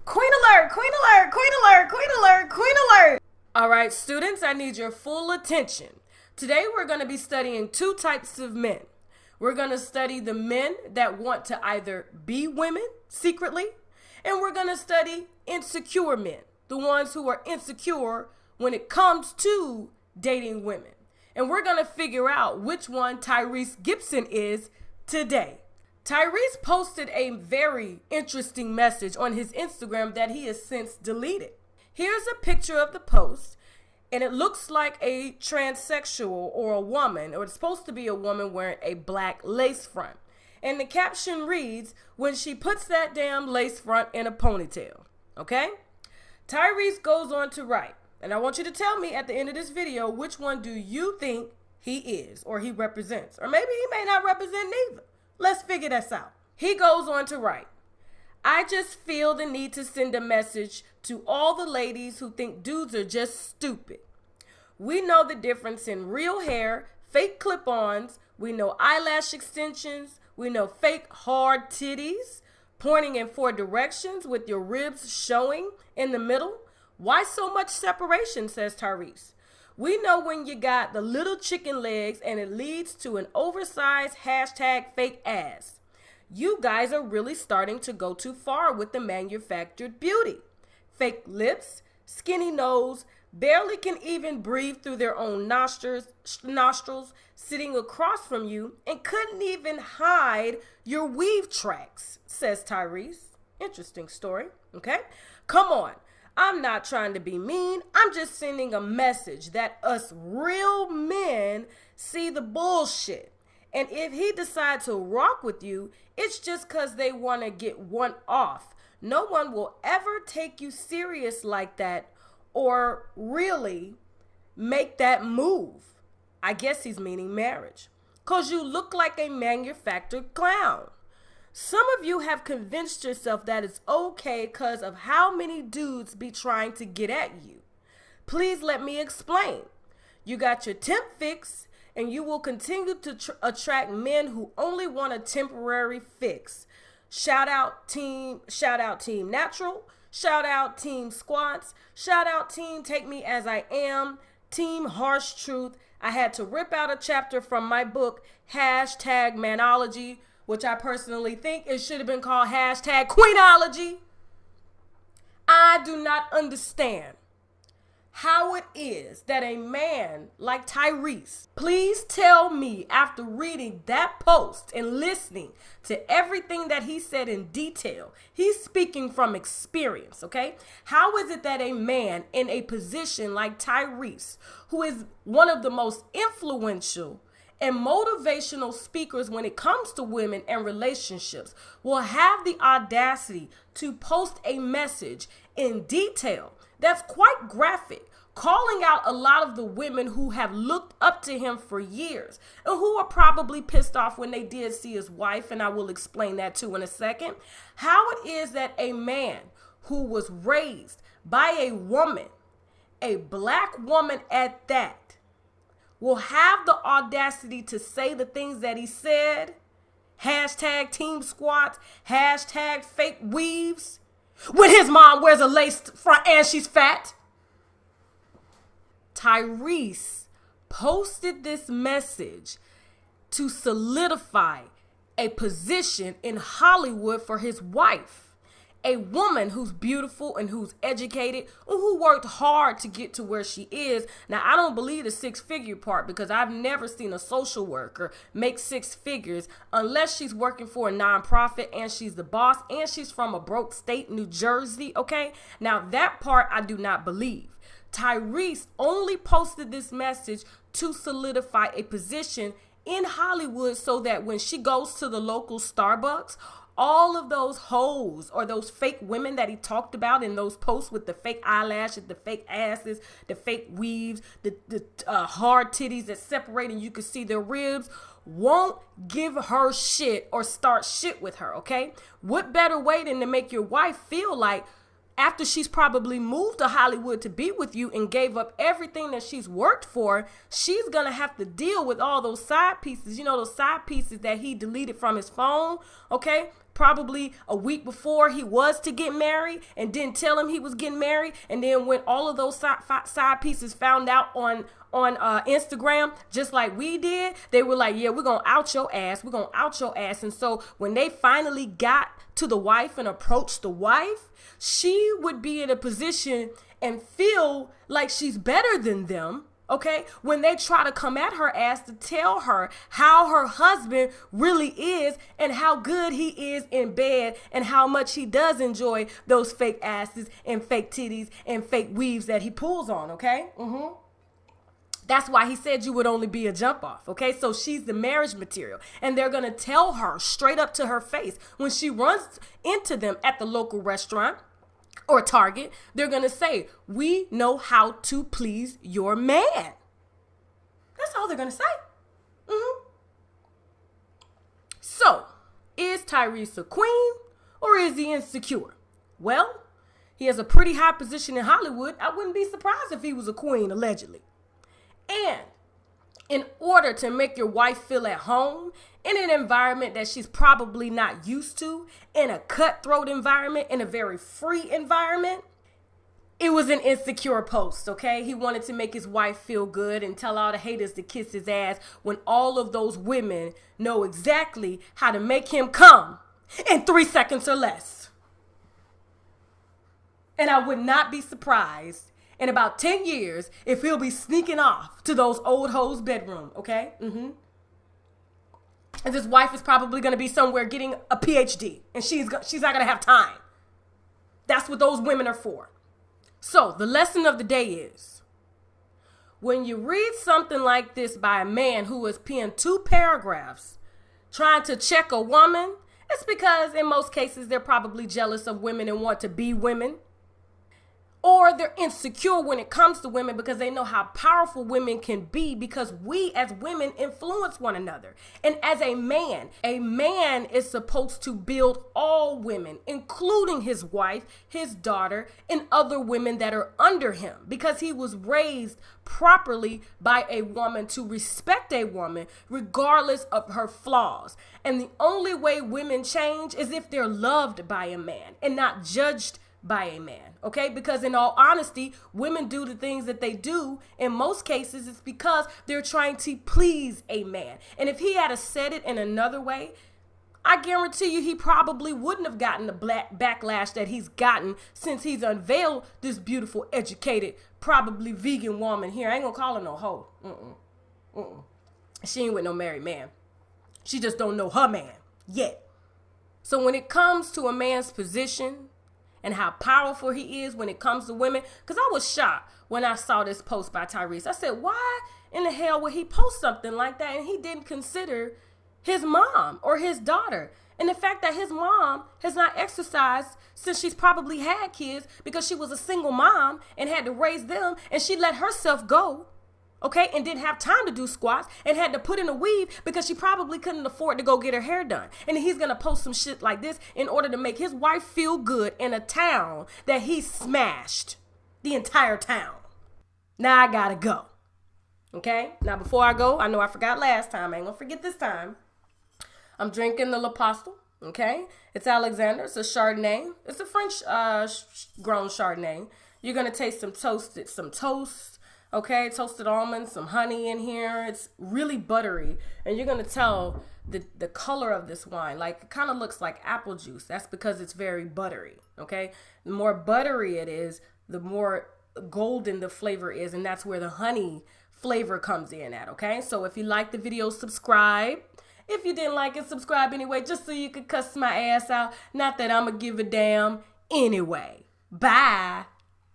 Queen alert, queen alert, queen alert, queen alert, queen alert. All right, students, I need your full attention. Today we're going to be studying two types of men. We're going to study the men that want to either be women secretly, and we're going to study insecure men, the ones who are insecure when it comes to dating women. And we're going to figure out which one Tyrese Gibson is today. Tyrese posted a very interesting message on his Instagram that he has since deleted. Here's a picture of the post, and it looks like a transsexual or a woman, or it's supposed to be a woman wearing a black lace front. And the caption reads, "When she puts that damn lace front in a ponytail." Okay? Tyrese goes on to write, and I want you to tell me at the end of this video which one do you think he is or he represents. Or maybe he may not represent neither. Let's figure this out. He goes on to write, "I just feel the need to send a message to all the ladies who think dudes are just stupid. We know the difference in real hair, fake clip-ons, we know eyelash extensions, we know fake hard titties, pointing in 4 directions with your ribs showing in the middle. Why so much separation?" says Tyrese. "We know when you got the little chicken legs and it leads to an oversized #fake ass. You guys are really starting to go too far with the manufactured beauty. Fake lips, skinny nose, barely can even breathe through their own nostrils, sitting across from you and couldn't even hide your weave tracks," says Tyrese. Interesting story, okay? Come on. I'm not trying to be mean. I'm just sending a message that us real men see the bullshit. And if he decides to rock with you, it's just because they want to get one off. No one will ever take you serious like that or really make that move. I guess he's meaning marriage. Because you look like a manufactured clown. Some of you have convinced yourself that it's okay because of how many dudes be trying to get at you. Please let me explain. You got your temp fix, and you will continue to attract men who only want a temporary fix. Shout out team natural, shout out team squats, shout out team take me as I am, team harsh truth. I had to rip out a chapter from my book, #manology, which I personally think it should have been called #queenology. I do not understand how it is that a man like Tyrese, please tell me after reading that post and listening to everything that he said in detail, he's speaking from experience, okay? How is it that a man in a position like Tyrese, who is one of the most influential and motivational speakers when it comes to women and relationships, will have the audacity to post a message in detail that's quite graphic, calling out a lot of the women who have looked up to him for years and who are probably pissed off when they did see his wife, and I will explain that too in a second. How it is that a man who was raised by a woman, a black woman at that, will have the audacity to say the things that he said, #team squats, #fake weaves, when his mom wears a lace front and she's fat. Tyrese posted this message to solidify a position in Hollywood for his wife, a woman who's beautiful and who's educated and who worked hard to get to where she is. Now, I don't believe the 6-figure part because I've never seen a social worker make 6 figures unless she's working for a nonprofit and she's the boss and she's from a broke state, New Jersey, okay? Now, that part I do not believe. Tyrese only posted this message to solidify a position in Hollywood so that when she goes to the local Starbucks, all of those hoes or those fake women that he talked about in those posts with the fake eyelashes, the fake asses, the fake weaves, the hard titties that separate and you can see their ribs, won't give her shit or start shit with her, okay? What better way than to make your wife feel like after she's probably moved to Hollywood to be with you and gave up everything that she's worked for, she's going to have to deal with all those side pieces, you know, those side pieces that he deleted from his phone, okay? probably a week before he was to get married and didn't tell him he was getting married. And then when all of those side pieces found out on Instagram, just like we did, they were like, yeah, we're going to out your ass. We're going to out your ass. And so when they finally got to the wife and approached the wife, she would be in a position and feel like she's better than them. Okay, when they try to come at her ass to tell her how her husband really is and how good he is in bed and how much he does enjoy those fake asses and fake titties and fake weaves that he pulls on, okay? That's why he said you would only be a jump off, okay? So she's the marriage material. And they're going to tell her straight up to her face when she runs into them at the local restaurant or Target, they're going to say, we know how to please your man. That's all they're going to say. So, is Tyrese a queen or is he insecure? Well, he has a pretty high position in Hollywood. I wouldn't be surprised if he was a queen, allegedly. And in order to make your wife feel at home in an environment that she's probably not used to, in a cutthroat environment, in a very free environment, it was an insecure post, okay? He wanted to make his wife feel good and tell all the haters to kiss his ass when all of those women know exactly how to make him come in 3 seconds or less. And I would not be surprised in about 10 years if he'll be sneaking off to those old hoes' bedroom, okay? And his wife is probably going to be somewhere getting a PhD, and she's not going to have time. That's what those women are for. So the lesson of the day is, when you read something like this by a man who has penned 2 paragraphs trying to check a woman, it's because in most cases they're probably jealous of women and want to be women. Or they're insecure when it comes to women because they know how powerful women can be because we as women influence one another. And as a man is supposed to build all women, including his wife, his daughter, and other women that are under him because he was raised properly by a woman to respect a woman regardless of her flaws. And the only way women change is if they're loved by a man and not judged by a man, okay? Because in all honesty, women do the things that they do. In most cases, it's because they're trying to please a man. And if he had said it in another way, I guarantee you he probably wouldn't have gotten the backlash that he's gotten since he's unveiled this beautiful, educated, probably vegan woman here. I ain't gonna call her no hoe. She ain't with no married man. She just don't know her man yet. So when it comes to a man's position and how powerful he is when it comes to women, because I was shocked when I saw this post by Tyrese. I said, why in the hell would he post something like that and he didn't consider his mom or his daughter? And the fact that his mom has not exercised since she's probably had kids because she was a single mom and had to raise them, and she let herself go, okay, and didn't have time to do squats and had to put in a weave because she probably couldn't afford to go get her hair done. And he's going to post some shit like this in order to make his wife feel good in a town that he smashed the entire town. Now I got to go. Okay? Now before I go, I know I forgot last time. I ain't going to forget this time. I'm drinking the Lapostolle. Okay? It's Alexander. It's a Chardonnay. It's a French grown Chardonnay. You're going to taste some toast. Okay, toasted almonds, some honey in here. It's really buttery. And you're going to tell the color of this wine. Like, it kind of looks like apple juice. That's because it's very buttery. Okay, the more buttery it is, the more golden the flavor is. And that's where the honey flavor comes in at. Okay, so if you like the video, subscribe. If you didn't like it, subscribe anyway, just so you could cuss my ass out. Not that I'm going to give a damn anyway. Bye.